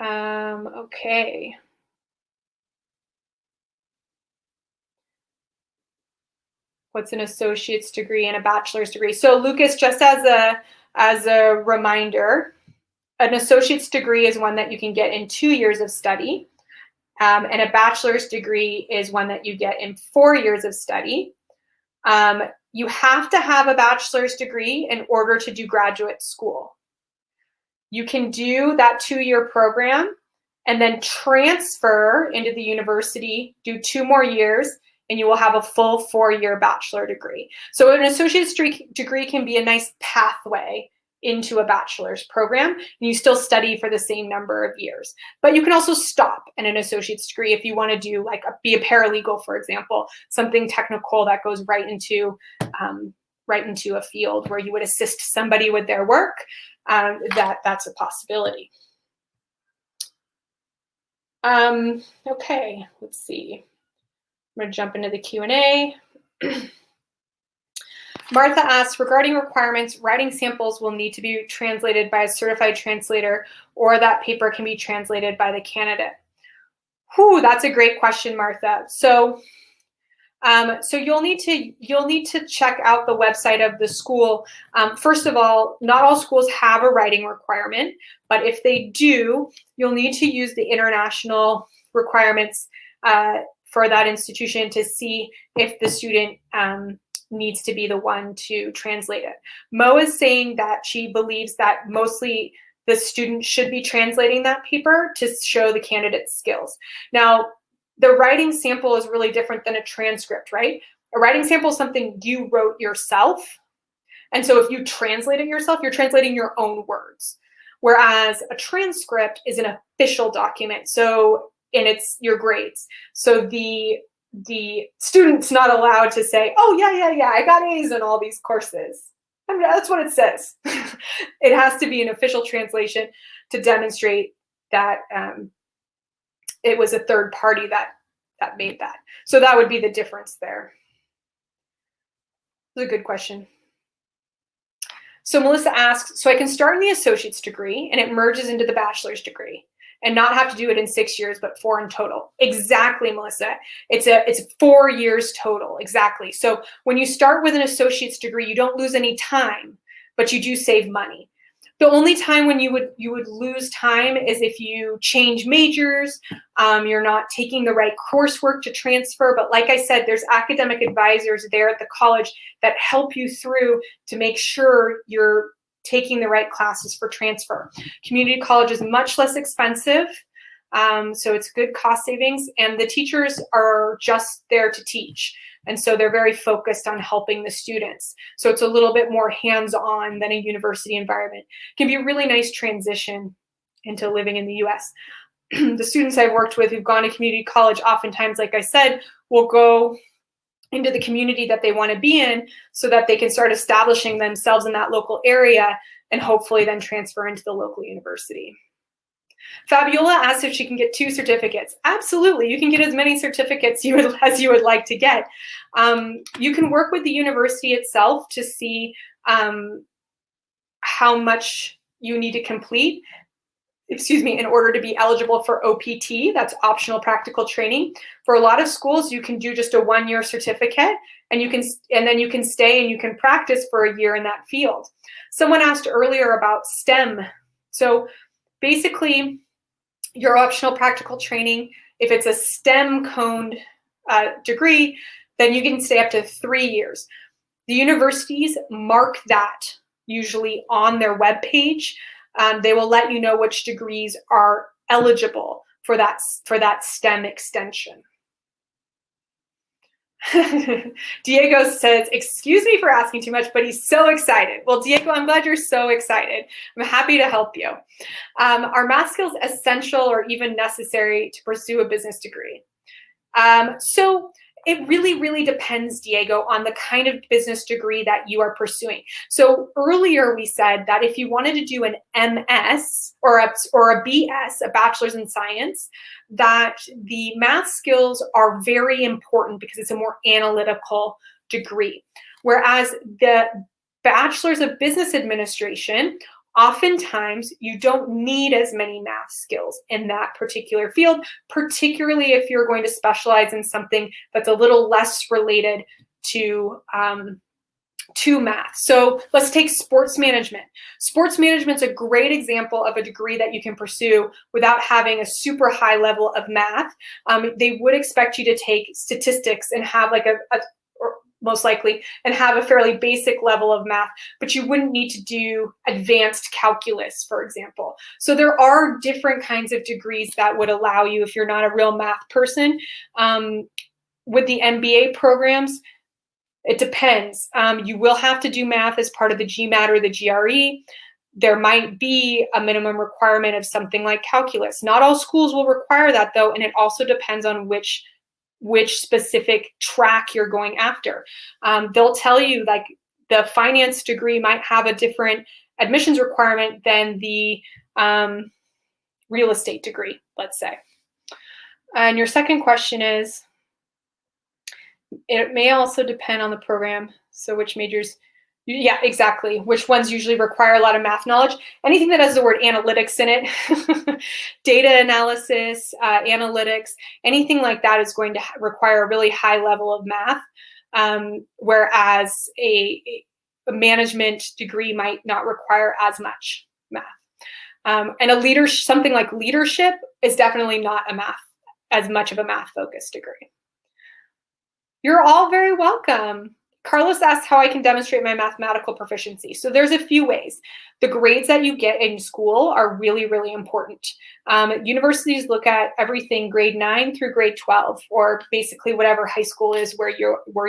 Okay. What's an associate's degree and a bachelor's degree? So Lucas, just as a reminder, an associate's degree is one that you can get in 2 years of study, and a bachelor's degree is one that you get in 4 years of study. You have to have a bachelor's degree in order to do graduate school. You can do that 2-year program and then transfer into the university, do 2 more years, and you will have a full 4-year bachelor degree. So an associate's degree can be a nice pathway into a bachelor's program, and you still study for the same number of years. But you can also stop at an associate's degree if you want to do be a paralegal, for example, something technical that goes right into a field where you would assist somebody with their work. That's a possibility. Okay, let's see. I'm going to jump into the Q&A. Martha asks, regarding requirements, writing samples will need to be translated by a certified translator, or that paper can be translated by the candidate. Whew, that's a great question, Martha. So you'll need to check out the website of the school. First of all, not all schools have a writing requirement, but if they do, you'll need to use the international requirements for that institution to see if the student needs to be the one to translate it. Mo is saying that she believes that mostly the student should be translating that paper to show the candidate's skills. Now, the writing sample is really different than a transcript, right? A writing sample is something you wrote yourself. And so if you translate it yourself, you're translating your own words. Whereas a transcript is an official document. And it's your grades. So the student's not allowed to say, oh, yeah, I got A's in all these courses. I mean, that's what it says. It has to be an official translation to demonstrate that it was a third party that made that. So that would be the difference there. That's a good question. So Melissa asks, so I can start in the associate's degree and it merges into the bachelor's degree and not have to do it in 6 years, but 4 in total. Exactly, Melissa. It's 4 years total, exactly. So when you start with an associate's degree, you don't lose any time, but you do save money. The only time when you would lose time is if you change majors, you're not taking the right coursework to transfer. But like I said, there's academic advisors there at the college that help you through to make sure you're taking the right classes for transfer. Community college is much less expensive, so it's good cost savings, and the teachers are just there to teach. And so they're very focused on helping the students. So it's a little bit more hands-on than a university environment. It can be a really nice transition into living in the US. The students I've worked with who've gone to community college, oftentimes, like I said, will go into the community that they want to be in so that they can start establishing themselves in that local area and hopefully then transfer into the local university. Fabiola asked if she can get 2 certificates. Absolutely, you can get as many certificates as you would like to get. You can work with the university itself to see how much you need to complete, in order to be eligible for OPT, that's optional practical training. For a lot of schools, you can do just a 1-year certificate, and then you can stay and you can practice for a year in that field. Someone asked earlier about STEM. So basically, your optional practical training, if it's a STEM-coned degree, then you can stay up to 3 years. The universities mark that usually on their webpage. They will let you know which degrees are eligible for that STEM extension. Diego says, excuse me for asking too much, but he's so excited. Well, Diego, I'm glad you're so excited. I'm happy to help you. Are math skills essential or even necessary to pursue a business degree? So it really, really depends, Diego, on the kind of business degree that you are pursuing. So earlier we said that if you wanted to do an MS or a BS, a bachelor's in science, that the math skills are very important because it's a more analytical degree. Whereas the bachelor's of business administration Oftentimes, you don't need as many math skills in that particular field, particularly if you're going to specialize in something that's a little less related to math. So let's take sports management. Sports management's a great example of a degree that you can pursue without having a super high level of math. They would expect you to take statistics and have like or most likely, and have a fairly basic level of math, but you wouldn't need to do advanced calculus, for example. So there are different kinds of degrees that would allow you, if you're not a real math person. With the MBA programs, it depends. You will have to do math as part of the GMAT or the GRE. There might be a minimum requirement of something like calculus. Not all schools will require that though, and it also depends on which specific track you're going after. They'll tell you like the finance degree might have a different admissions requirement than the real estate degree, let's say. And your second question is, it may also depend on the program. So which majors, yeah, exactly. Which ones usually require a lot of math knowledge. Anything that has the word analytics in it, data analysis, analytics, anything like that is going to require a really high level of math, whereas a management degree might not require as much math. And something like leadership is definitely not as much of a math-focused degree. You're all very welcome. Carlos asked how I can demonstrate my mathematical proficiency. So there's a few ways. The grades that you get in school are really, really important. Universities look at everything grade 9 through grade 12, or basically whatever high school is where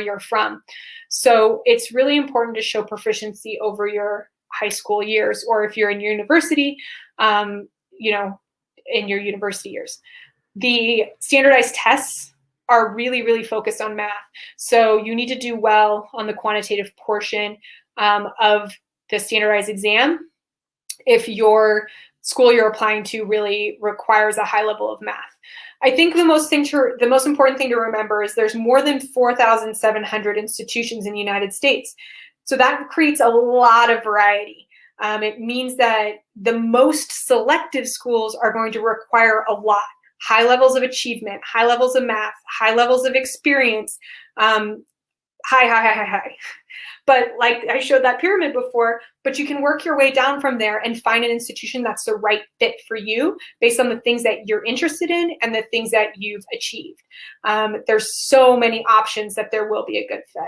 you're from. So it's really important to show proficiency over your high school years, or if you're in university, in your university years. The standardized tests are really, really focused on math. So you need to do well on the quantitative portion of the standardized exam if your school you're applying to really requires a high level of math. I think the most important thing to remember is there's more than 4,700 institutions in the United States. So that creates a lot of variety. It means that the most selective schools are going to require a lot. High levels of achievement, high levels of math, high levels of experience, high. But like I showed that pyramid before, but you can work your way down from there and find an institution that's the right fit for you based on the things that you're interested in and the things that you've achieved. There's so many options that there will be a good fit.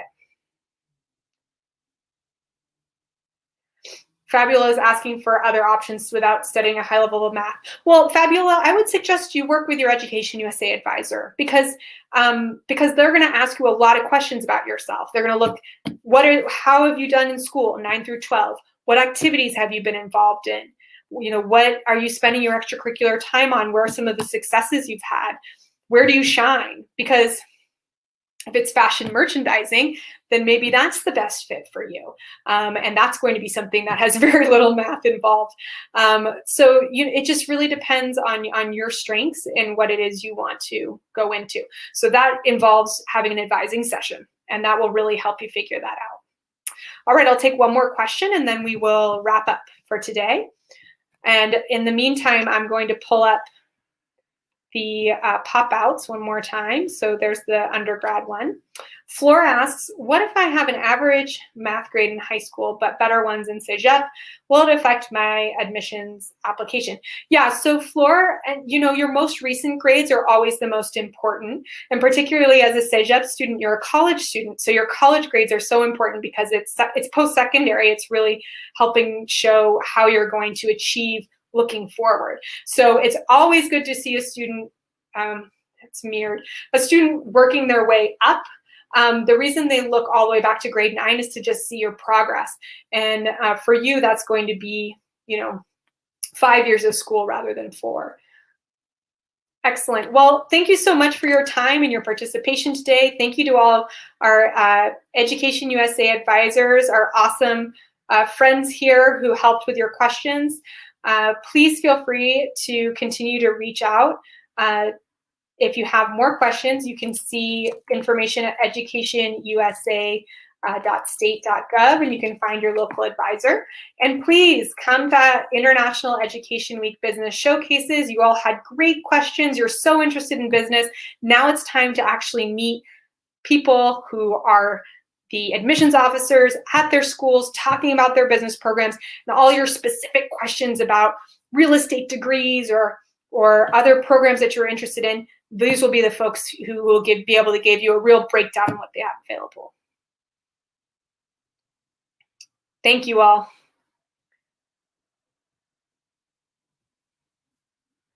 Fabiola is asking for other options without studying a high level of math. Well, Fabiola, I would suggest you work with your EducationUSA advisor because they're going to ask you a lot of questions about yourself. They're going to look, how have you done in school, 9 through 12? What activities have you been involved in? What are you spending your extracurricular time on? Where are some of the successes you've had? Where do you shine? Because if it's fashion merchandising, then maybe that's the best fit for you. And that's going to be something that has very little math involved. So it just really depends on your strengths and what it is you want to go into. So that involves having an advising session, and that will really help you figure that out. All right, I'll take one more question and then we will wrap up for today. And in the meantime, I'm going to pull up the pop-outs one more time. So there's the undergrad one. Flor asks, what if I have an average math grade in high school, but better ones in Cégep? Will it affect my admissions application? Yeah, so Flor, your most recent grades are always the most important. And particularly as a Cégep student, you're a college student. So your college grades are so important because it's post-secondary. It's really helping show how you're going to achieve looking forward. So it's always good to see a student, a student working their way up. The reason they look all the way back to grade 9 is to just see your progress. And for you, that's going to be, 5 years of school rather than 4. Excellent. Well, thank you so much for your time and your participation today. Thank you to all our EducationUSA advisors, our awesome friends here who helped with your questions. Please feel free to continue to reach out. If you have more questions, you can see information at EducationUSA .state.gov, and you can find your local advisor. And please come to International Education Week Business Showcases. You all had great questions. You're so interested in business. Now it's time to actually meet people who are the admissions officers at their schools talking about their business programs, and all your specific questions about real estate degrees or other programs that you're interested in. These will be the folks who will be able to give you a real breakdown on what they have available. Thank you all.